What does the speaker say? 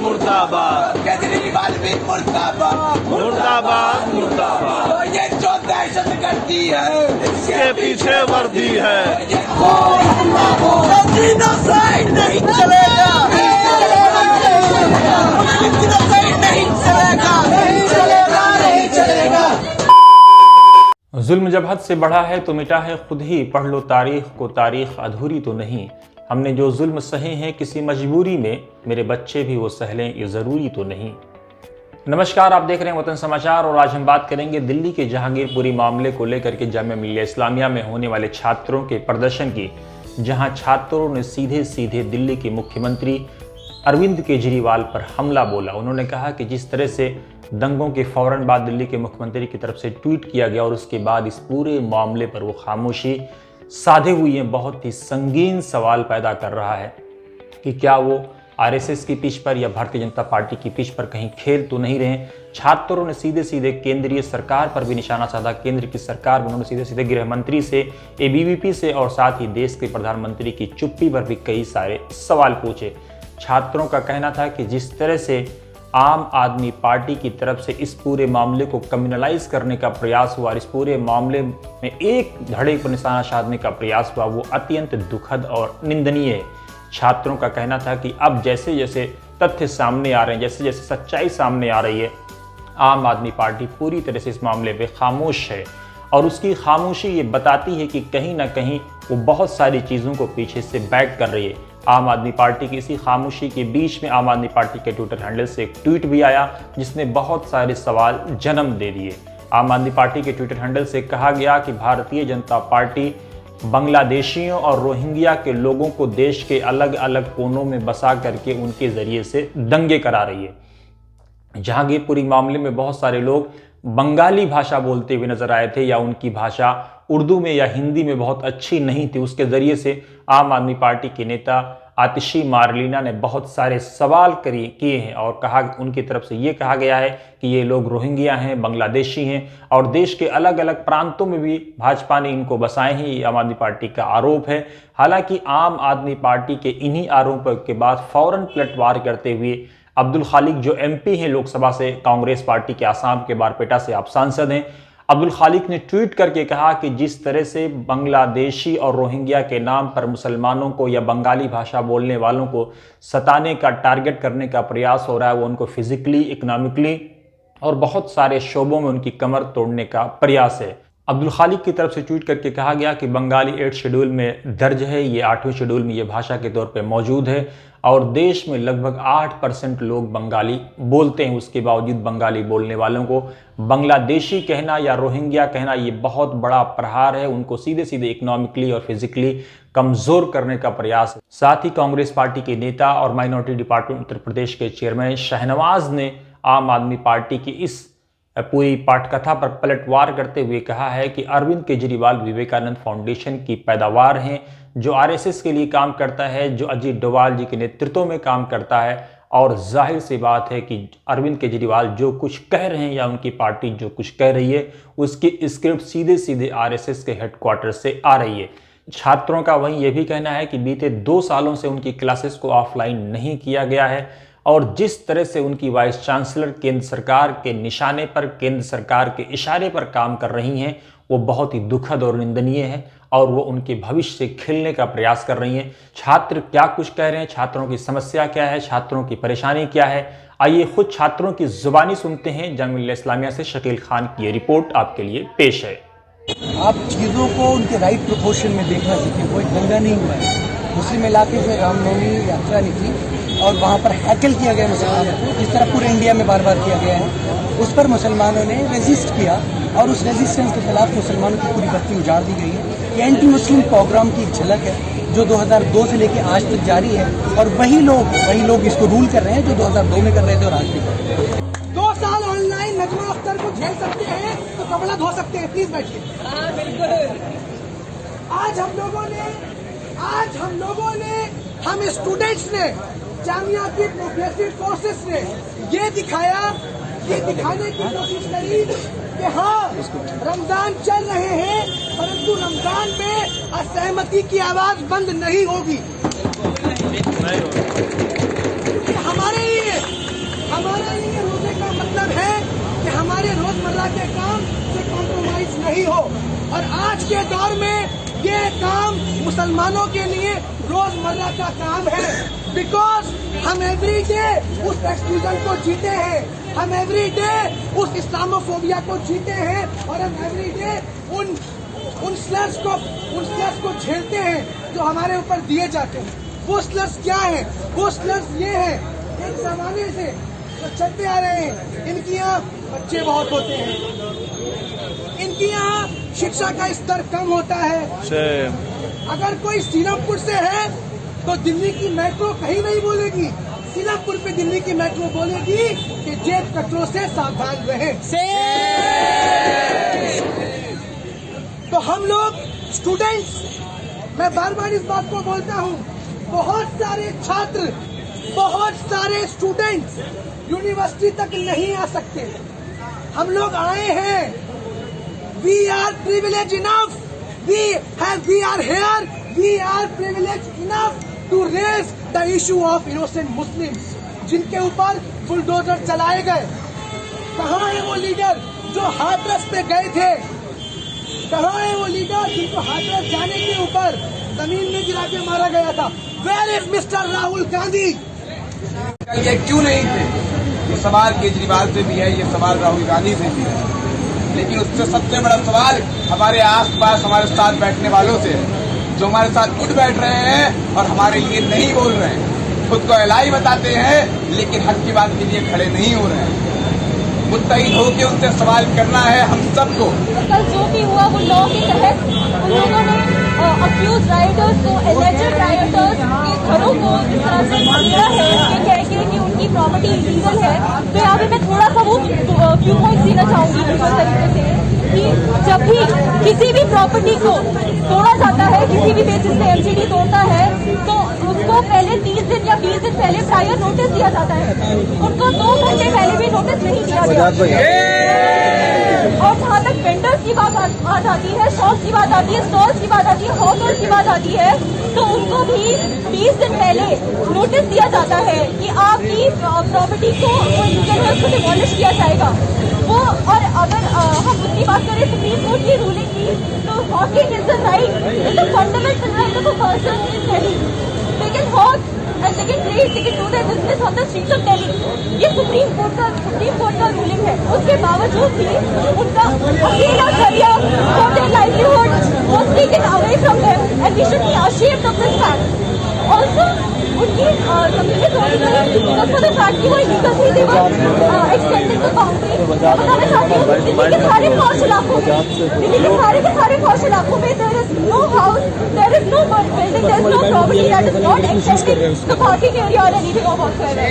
मुर्दाबाद, केजरीवाल भी मुर्दाबाद, मुर्दाबाद मुर्दाबाद। तो ये जो दहशत गर्दी है इसके पीछे वर्दी है। जीनोसाइड नहीं चलेगा, जीनोसाइड नहीं चलेगा, नहीं चलेगा, नहीं चलेगा। जुल्म जब हद से बढ़ा है तो मिटा है खुद ही, पढ़ लो तारीख को, तारीख अधूरी तो नहीं। हमने जो जुल्म सहे हैं किसी मजबूरी में, मेरे बच्चे भी वो सह लें ये ज़रूरी तो नहीं। नमस्कार, आप देख रहे हैं वतन समाचार और आज हम बात करेंगे दिल्ली के जहांगीरपुरी मामले को लेकर के जामिया मिलिया इस्लामिया में होने वाले छात्रों के प्रदर्शन की, जहां छात्रों ने सीधे सीधे दिल्ली के मुख्यमंत्री अरविंद केजरीवाल पर हमला बोला। उन्होंने कहा कि जिस तरह से दंगों के फौरन बाद दिल्ली के मुख्यमंत्री की तरफ से ट्वीट किया गया और उसके बाद इस पूरे मामले पर वो खामोशी साधे हुए हैं, बहुत ही संगीन सवाल पैदा कर रहा है कि क्या वो आरएसएस की पिच पर या भारतीय जनता पार्टी की पिच पर कहीं खेल तो नहीं रहे। छात्रों ने सीधे सीधे केंद्रीय सरकार पर भी निशाना साधा। केंद्र की सरकार में उन्होंने सीधे सीधे गृह मंत्री से, एबीवीपी से और साथ ही देश के प्रधानमंत्री की चुप्पी पर भी कई सारे सवाल पूछे। छात्रों का कहना था कि जिस तरह से आम आदमी पार्टी की तरफ से इस पूरे मामले को कम्युनलाइज करने का प्रयास हुआ और इस पूरे मामले में एक धड़े पर निशाना साधने का प्रयास हुआ, वो अत्यंत दुखद और निंदनीय है। छात्रों का कहना था कि अब जैसे जैसे तथ्य सामने आ रहे हैं, जैसे जैसे सच्चाई सामने आ रही है, आम आदमी पार्टी पूरी तरह से इस मामले पे खामोश है और उसकी खामोशी ये बताती है कि कहीं ना कहीं वो बहुत सारी चीज़ों को पीछे से बैक कर रही है। आम आदमी पार्टी की इसी खामोशी के बीच में आम आदमी पार्टी के ट्विटर हैंडल से एक ट्वीट भी आया जिसने बहुत सारे सवाल जन्म दे दिए। आम आदमी पार्टी के ट्विटर हैंडल से कहा गया कि भारतीय जनता पार्टी बांग्लादेशियों और रोहिंग्या के लोगों को देश के अलग अलग कोनों में बसा करके उनके जरिए से दंगे करा रही है। जहांगीरपुरी मामले में बहुत सारे लोग बंगाली भाषा बोलते हुए नजर आए थे या उनकी भाषा उर्दू में या हिंदी में बहुत अच्छी नहीं थी। उसके जरिए से आम आदमी पार्टी के नेता आतिशी मारलीना ने बहुत सारे सवाल किए हैं और कहा, उनकी तरफ से ये कहा गया है कि ये लोग रोहिंग्या हैं, बांग्लादेशी हैं और देश के अलग अलग प्रांतों में भी भाजपा ने इनको बसाए हैं। ये आम आदमी पार्टी का आरोप है। हालांकि आम आदमी पार्टी के इन्हीं आरोपों के बाद फौरन पलटवार करते हुए अब्दुल खालिक जो एमपी हैं लोकसभा से कांग्रेस पार्टी के आसाम के बारपेटा से आप सांसद हैं, अब्दुल खालिक ने ट्वीट करके कहा कि जिस तरह से बांग्लादेशी और रोहिंग्या के नाम पर मुसलमानों को या बंगाली भाषा बोलने वालों को सताने का, टारगेट करने का प्रयास हो रहा है, वो उनको फिजिकली, इकोनॉमिकली और बहुत सारे शोबों में उनकी कमर तोड़ने का प्रयास है। अब्दुल खालिक की तरफ से ट्वीट करके कहा गया कि बंगाली 8 शेड्यूल में दर्ज है, ये 8वें शेड्यूल में ये भाषा के तौर पे मौजूद है और देश में लगभग 8% लोग बंगाली बोलते हैं। उसके बावजूद बंगाली बोलने वालों को बांग्लादेशी कहना या रोहिंग्या कहना ये बहुत बड़ा प्रहार है, उनको सीधे सीधे इकोनॉमिकली और फिजिकली कमजोर करने का प्रयास है। साथ ही कांग्रेस पार्टी के नेता और माइनॉरिटी डिपार्टमेंट उत्तर प्रदेश के चेयरमैन शाहनवाज ने आम आदमी पार्टी की इस पूरी पाठकथा पर पलटवार करते हुए कहा है कि अरविंद केजरीवाल विवेकानंद फाउंडेशन की पैदावार हैं, जो आरएसएस के लिए काम करता है, जो अजीत डोभाल जी के नेतृत्व में काम करता है और जाहिर सी बात है कि अरविंद केजरीवाल जो कुछ कह रहे हैं या उनकी पार्टी जो कुछ कह रही है उसकी स्क्रिप्ट सीधे सीधे आरएसएस के हेडक्वार्टर से आ रही है। छात्रों का वहीं यह भी कहना है कि बीते 2 सालों से उनकी क्लासेस को ऑफलाइन नहीं किया गया है और जिस तरह से उनकी वाइस चांसलर केंद्र सरकार के निशाने पर, केंद्र सरकार के इशारे पर काम कर रही हैं, वो बहुत ही दुखद और निंदनीय है और वो उनके भविष्य से खेलने का प्रयास कर रही हैं। छात्र क्या कुछ कह रहे हैं, छात्रों की समस्या क्या है, छात्रों की परेशानी क्या है, आइए खुद छात्रों की जुबानी सुनते हैं। जामिया मिलिया इस्लामिया से शकील खान की ये रिपोर्ट आपके लिए पेश है। आप चीज़ों को उनके राइट प्रोपोर्शन में देखना सीखें। कोई दंगा नहीं हुआ है। मुस्लिम इलाके में रामनवमी यात्रा निकली और वहाँ पर हैकल किया गया मुसलमानों को, जिस तरह पूरे इंडिया में बार बार किया गया है। उस पर मुसलमानों ने रेजिस्ट किया और उस रेजिस्टेंस के खिलाफ मुसलमानों की पूरी बत्ती उजाड़ दी गई है। ये एंटी मुस्लिम प्रोग्राम की एक झलक है जो 2002 से लेकर आज तक जारी है और वही लोग इसको रूल कर रहे हैं जो 2002 में कर रहे थे और आज भी कर रहे हैं। 2 साल ऑनलाइन नजमा अख्तर को झेल सकते हैं तो कपड़ा धो सकते हैं। प्लीज बैठिए। बिल्कुल। हम स्टूडेंट्स ने, जामिया की प्रोग्रेसिव फोर्सेस ने ये दिखाने की कोशिश करी कि हाँ रमजान चल रहे हैं परंतु रमजान में असहमति की आवाज बंद नहीं होगी। हमारे लिए के दौर में ये काम मुसलमानों के लिए रोजमर्रा का काम है, बिकॉज हम एवरी डे उस एक्सक्लूजन को जीते हैं, हम एवरी डे उस इस्लामोफोबिया को जीते हैं, और हम एवरी डे उन स्लर्स को झेलते हैं जो हमारे ऊपर दिए जाते हैं। वो स्लर्स क्या है? वो स्लर्स ये है, एक जमाने से जो चलते आ रहे हैं, इनकी यहाँ बच्चे बहुत होते हैं, इनकी यहाँ शिक्षा का स्तर कम होता है। अगर कोई सीरमपुर से है तो दिल्ली की मेट्रो कहीं नहीं बोलेगी, सीरमपुर पे दिल्ली की मेट्रो बोलेगी कि जेब कचरों से सावधान रहें। तो हम लोग स्टूडेंट्स, मैं बार बार इस बात को बोलता हूँ, बहुत सारे छात्र, बहुत सारे स्टूडेंट्स यूनिवर्सिटी तक नहीं आ सकते। हम लोग आए हैं, we are privilege enough, we are here, we are privilege enough to raise the issue of innocent Muslims जिनके ऊपर बुलडोजर चलाए गए। कहाँ है वो लीडर जो हाथरस पे गए थे? कहाँ है वो लीडर जिनको हाथरस जाने के ऊपर जमीन में गिरा के मारा गया था? Where is mister Rahul Gandhi? ये क्यों नहीं थे? ये सवाल केजरीवाल से भी है, ये सवाल राहुल गांधी से भी है, लेकिन उससे सबसे बड़ा सवाल हमारे आसपास हमारे साथ बैठने वालों से है, जो हमारे साथ उठ बैठ रहे हैं और हमारे लिए नहीं बोल रहे हैं, खुद को इलाही बताते हैं लेकिन हक की बात के लिए खड़े नहीं हो रहे हैं। मुत्तहिद होकर उनसे सवाल करना है हम सबको। कल जो भी हुआ वो लॉ के तहत उन लोगों ने अक्यूज राइटर्स को, एलिजेड राइटर्स के घरों को इस तरह से पकड़ा है ये कह के कि उनकी प्रॉपर्टी इलीगल है। तो यहाँ पे मैं थोड़ा सा वो व्यू पॉइंट देना चाहूंगी दूसरे तरीके से कि जब भी किसी भी प्रॉपर्टी को तोड़ा जाता है, किसी भी बेसिस पे एमसीडी तोड़ता है, तो उसको पहले 30 दिन या 20 दिन पहले प्रायर नोटिस दिया जाता है। उनको 2 घंटे पहले भी नोटिस नहीं दिया गया। और जहाँ तक वेंडर्स की बात आ जाती है, शॉप्स की बात आती है, स्टॉल्स की बात आती है, हॉटल्स की बात आती है, तो उनको भी 20 दिन पहले नोटिस दिया जाता है कि आपकी प्रॉपर्टी को लीगल है, उसको डिमोलिश किया जाएगा। वो और अगर हम उसकी बात करें सुप्रीम कोर्ट की रूलिंग की, तो Hawking is the right, is the fundamental right of a person in Delhi. They can hawk and they can trade, they can do their business on the streets of Delhi। ये supreme court का ruling है। उसके बावजूद भी उनका अकेला career, their livelihood was taken away from them and we should be ashamed of this fact। Also उनकी जमीनें तोड़ी गई because for the fact कि वो illegal थी, they were extending the boundary। बताना चाहती हूँ दिल्ली के सारे पॉश इलाकों में, सारे पॉश इलाकों में there is no house, there is no building, there is no property that is not extending the parking area or anything of whatsoever।